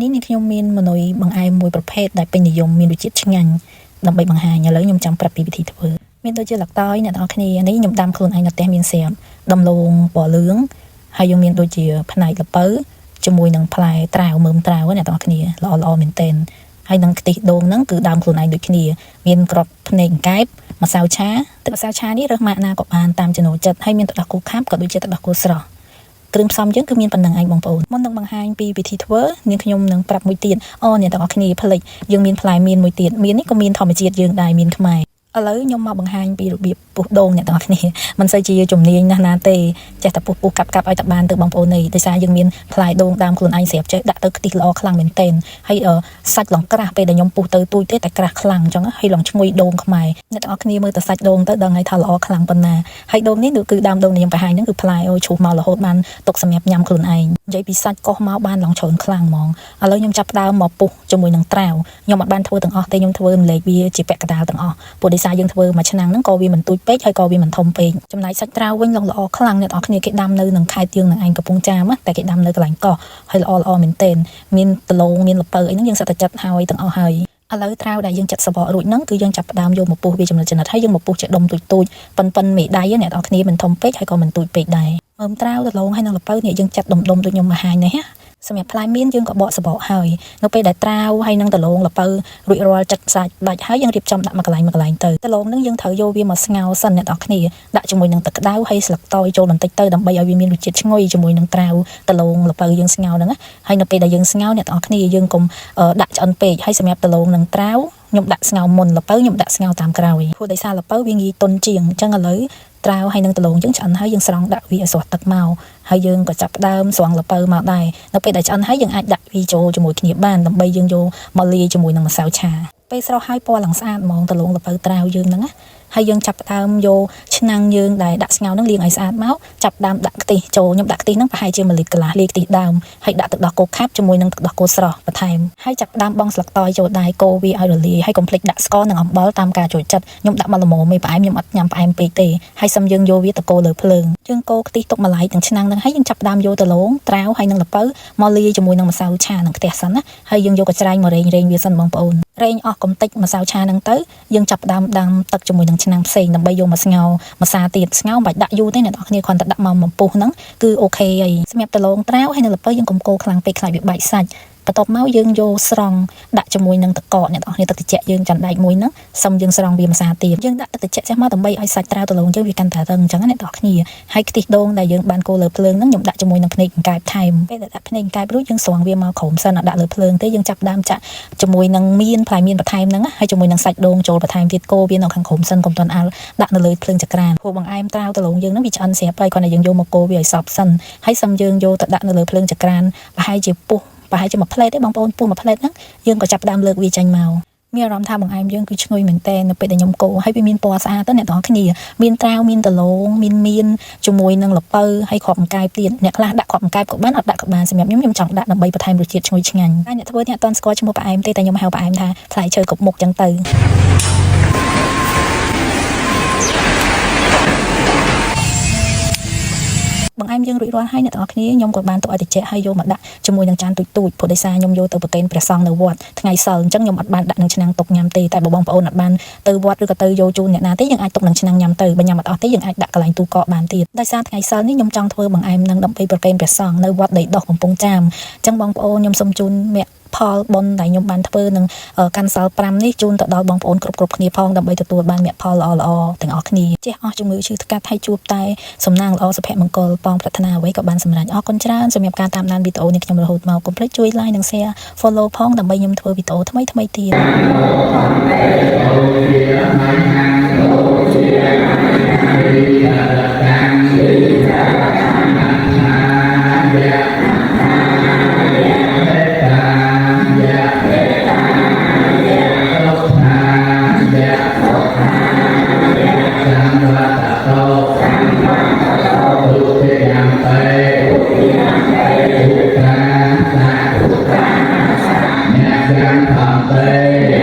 នេះនេះខ្ញុំមានមនុយបង្អែមមួយប្រភេទដែលពេញនិយមមានរសជាតិឆ្ងាញ់ដើម្បីបង្ហាញឥឡូវខ្ញុំចាំប្រាប់ពីវិធីធ្វើមានដូចជាលកតយអ្នកនរគ្នានេះខ្ញុំដាំខ្លួនឯងនៅផ្ទះមានស្រាប់ដំឡូងពណ៌លឿងហើយយើងមានដូចជាផ្នែកល្ពៅជាមួយនឹងផ្លែត្រាវមើមត្រាវអ្នកនរគ្នាល្អមែនទែនហើយនឹងខ្ទិះដូងហ្នឹងគឺដើមខ្លួនឯងដូចគ្នាមានគ្រាប់ភ្នែកអង្កែបម្សៅឆាទឹកម្សៅឆានេះរើសម៉ាកណាក៏បានតាមចំណូលចិត្តហើយមានទឹកដោះគោខាប់ក៏ដូចជាទឹកដោះគោស្រស់គ្រឿងផ្សំយើងគឺមានប៉ុណ្្នឹងឯងបងប្អូនមុននឹងបង្ហាញពីវិធីធ្វើនាងខ្ញុំនឹងប្រាប់មួយទៀតអ្នកទាំងអស់គ្នាផ្លេចយើងមានផ្លែមៀនមួយទៀតមៀននេះក៏មានធម្មជាតិយើងដែរមៀនខ្មែរឥឡូវខ្ញុំមកបង្ហាញពីរបៀបពុះដូងអ្នកទាំងអស់គ្នាមិនសូវជាជំនាញណាស់ណាទេចេះតែពុះកាប់ឲ្យតែបានទៅបងប្អូននេះដោយសារយើងមានផ្លែដូងដើមខ្លួនឯងស្រាប់ចេះដាក់ទៅខ្ទិះល្អខ្លាំងមែនទែនហើយសាច់ឡងក្រាស់ពេលដែលខ្ញុំពុះទៅទូចទេតែក្រាស់ខ្លាំងអញ្ចឹងហើយឡងឈ្ងុយដូងខ្មែរអ្នកទាំងអស់គ្នាមើលតែសាច់ដូងទៅដឹងហើយថាល្អខ្លាំងប៉ុណ្ណាហើយដូងនេះគឺដើមដូងដែលខ្ញុំបង្ហាញហ្នឹងគឺផ្លែឈូសមករហូតបានទុកសម្រាប់ញ៉ាំខ្លួនឯងនិយាយពីសាច់កោះមកបានឡងច្រើនខ្លាំងហ្មងឥឡូវខ្ញុំចាប់ផ្ដើមមកពុះជាមួយនឹងត្រាវខ្ញុំអត់បានធ្វើទាំងអស់ទេខ្ញុំធ្វើរំលែកវាជាពាក់កណ្ដាលទាំងអស់ព្រោះដោយសារយើងធ្វើមួយឆ្នាំហ្នឹងក៏វាមិនទូចពេកហើយក៏វាមិនធំពេកចំណែកសាច់ត្រាវវិញល្អខ្លាំងអ្នកនរគ្នាគេដាំនៅនឹងខេត្តយើងនឹងឯងកំពង់ចាមតែគេដាំនៅកន្លែងកោះហើយល្អមែនទែនមានដលងមានល្ពៅអីហ្នឹងយើងសិតតែចិត្តហើយទាំងអស់ហើយឥឡូវត្រាវដែលយើងចាត់សបករួចហ្នឹងគឺយើងចាប់ផ្ដើមយកមកពុះវាចំណិតហើយយើងមកពុះជាដុំទូចប៉ុនមេដៃអ្នកនរគ្នាមិនធំពេកហើយក៏មិនទូចពេកដែរមើមត្រាវដលងហើយនឹងល្ពៅនេះយើងចាត់ដុំដូចខ្ញុំបង្ហាញនេះសម្រាប់ផ្លែមៀនយើងក៏បកសបកហើយនៅពេលដែលត្រាវហើយនឹងដលងល្ពៅរួចរាល់ចិត្តសាច់ដាច់ហើយយើងរៀបចំដាក់មកកន្លែងទៅដលងនឹងយើងត្រូវយកវាមកស្ងោរសិនអ្នកនរគ្នាដាក់ជាមួយនឹងទឹកក្តៅហើយស្លឹកតើយចូលបន្តិចទៅដើម្បីឲ្យវាមានរសជាតិឈ្ងុយជាមួយនឹងត្រាវដលងល្ពៅយើងស្ងោរហ្នឹងហើយនៅពេលដែលយើងស្ងោរអ្នកនរគ្នាយើងកុំដាក់ឆ្អិនពេកហើយសម្រាប់ដលងនឹងត្រាវខ្ញុំដាក់ស្ងោរមុនល្ពៅខ្ញុំដាក់ស្ងោរតាមក្រោយព្រោះដោយសារល្ពៅវាងាយទន់ជាងអញ្ចឹងឥឡូវត្រាវហើយនឹងដលងយើងឆ្អិនហើយយើងស្រង់ដាក់វាឲ្យស្រស់ទឹកមកហើយយើងក៏ចាប់ផ្ដើមស្រង់ល្ពៅមកដែរនៅពេលដែលឆ្អិនហើយយើងអាចដាក់វាចូលជាមួយគ្នាបានដើម្បីយើងយកមកលាយជាមួយនឹងម្សៅឆាពេលស្រស់ហើយពណ៌ឡើងស្អាតហ្មងដលងល្ពៅត្រាវយើងហ្នឹងណាហើយយើងចាប់ផ្ដើមយកឆ្នាំងយើងដែលដាក់ស្ងោរហ្នឹងលាងឲ្យស្អាតមកចាប់ផ្ដើមដាក់ខ្ទិះចូលខ្ញុំដាក់ខ្ទិះហ្នឹងប្រហែលជា1លីត្រកន្លះលាយខ្ទិះដើមហើយដាក់ទឹកដោះគោខាប់ជាមួយនឹងទឹកដោះគោស្រស់បន្ថែមហើយចាប់ផ្ដើមបង់ស្លឹកតើយចូលដែរកូរវាឲ្យរលាយហើយកុំភ្លេចដាក់ស្ករនិងអំបិលតាមការចូលចិត្តខ្ញុំដាក់មកល្មមមេផ្អែមខ្ញុំអត់ញ៉ាំផ្អែមពេកទេហើយសឹមយើងយកវាទៅកូរលើភ្លើងយើងកូរខ្ទិះទុកម្លាយទាំងឆ្នាំងហ្នឹងហើយយើងចាប់ផ្ដើមយកដលងត្រាវហើយនឹងល្ពៅមកលាយជាមួយនឹងម្សៅឆានឹងខ្ទះសិនណាហើយយើងយកកញ្ច្រែងមករែងវាសិនបងប្អូនរែងអស់កំតិចម្សៅឆាហ្នឹងទៅយើងចាប់ផ្ដើមដាំទឹកជាមួយនឹងឆ្នាំងផ្សេងដើម្បីយកមកស្ងោរម្សៅទៀតស្ងោរមិនបាច់ដាក់យូរទេអ្នកនរគ្នាគ្រាន់តែដាក់មកពុះហ្នឹងគឺអូខេហើយសម្រាប់ដលងត្រាវហើយនឹងល្ពៅយើងកុំកូរខ្លាំងពេកខ្លាចវាបែកសាច់បន្ទាប់មកយើងយកស្រង់ដាក់ជាមួយនឹងទឹកកកអ្នកនរគ្នាទឹកត្រជាក់យើងចាន់ដែកមួយហ្នឹងសឹមយើងស្រង់វាម្សៅទៀតយើងដាក់ទឹកត្រជាក់ចេះមកដើម្បីឲ្យសាច់ត្រាវដលងយើងវាកាន់តែរឹងអញ្ចឹងអ្នកនរគ្នាហើយខ្ទិះដូងដែលយើងបានកូរលើភ្លើងហ្នឹងខ្ញុំដាក់ជាមួយនឹងភ្នែកអង្កែបថែមពេលដែលដាក់ភ្នែកអង្កែបរួចយើងស្រង់វាមកក្រោមសិនដាក់លើភ្លើងទេយើងចាប់ដើមចាក់ជាមួយនឹងផ្លែមៀនបន្ថែមហ្នឹងហើយជាមួយនឹងសាច់ដូងចូលបន្ថែមទៀតកូរវានៅខាងក្រោមសិនកុំទាន់អាល់ដាក់នៅលើភ្លើងចក្រានព្រោះបង្អែមត្រាវដលងយើងហ្នឹងវាឆ្អិនស្រាប់ហើយគ្រាន់តែយើងយកមកកូរវាឲ្យសព្វសិនហើយសឹមយើងយកទៅដាក់នៅលើភ្លើងចក្រានប្រហែលជាពុះប្រហែលជាមួយផ្លែតទេបងប្អូនពុះមួយផ្លែតហ្នឹងយើងក៏ចាប់ផ្ដើមលើកវាចេញមកមានអារម្មណ៍ថាបង្អែមយើងគឺឈ្ងុយមែនតើនៅពេលដែលខ្ញុំកូរហើយវាមានពណ៌ស្អាតទៅអ្នកទាំងអស់គ្នាមានត្រាវមានដលងមានមៀនជាមួយនឹងល្ពៅហើយគ្រាប់អង្កែបទៀតអ្នកខ្លះដាក់គ្រាប់អង្កែបក៏បានអត់ដាក់ក៏បានសម្រាប់ខ្ញុំចង់ដាក់ដើម្បីបន្ថែមរសជាតិឈ្ងុយឆ្ងាញ់ហើយអ្នកធ្វើនេះអត់ទាន់ស្គាល់ឈ្មោះផ្អែមទេតែខ្ញុំហៅផ្អែមថាផ្លែឈើគ្រប់មុខចឹងទៅបង្អែមយើងរួចរាល់ហើយអ្នកទាំងអស់គ្នាខ្ញុំក៏បានទុកឲ្យត្រជាក់ហើយយកមកដាក់ជាមួយនឹងចានទូចព្រោះដោយសារខ្ញុំយកទៅប្រគេនព្រះសង្ឃនៅវត្តថ្ងៃសៅរ៍អញ្ចឹងខ្ញុំអត់បានដាក់នឹងឆ្នាំងទុកញ៉ាំទេតែបើបងប្អូនអត់បានទៅវត្តឬក៏ទៅយកជូនអ្នកណាទេយើងអាចទុកនឹងឆ្នាំងញ៉ាំទៅបើញ៉ាំអត់អស់ទេយើងអាចដាក់កន្លែងទូកកបានទៀតដោយសារថ្ងៃសៅរ៍នេះខ្ញុំចង់ធ្វើបង្អែមនឹងដើម្បីប្រគេនព្រះសង្ឃនៅវត្តដីដោះកំពង់ចាមអញ្ចឹងបងប្អូនខ្ញុំសូមជូនផលបុណ្យដែលខ្ញុំបានធ្វើនឹងកាន់សល់5នេះជូនទៅដល់បងប្អូនគ្រប់គ្នាផងដើម្បីទទួលបានមគ្គផលល្អទាំងអស់គ្នាចេះអស់ជំងឺឈឺថ្កាត់ហើយជួបតែសំណាងល្អសុភមង្គលបងប្រាថ្នាអ្វីក៏បានសម្រេចអរគុណច្រើនសម្រាប់ការតាមដានវីដេអូនេះខ្ញុំរហូតមកកុំភ្លេចជួយ like និង share follow ផងដើម្បីខ្ញុំធ្វើវីដេអូថ្មីYang sampai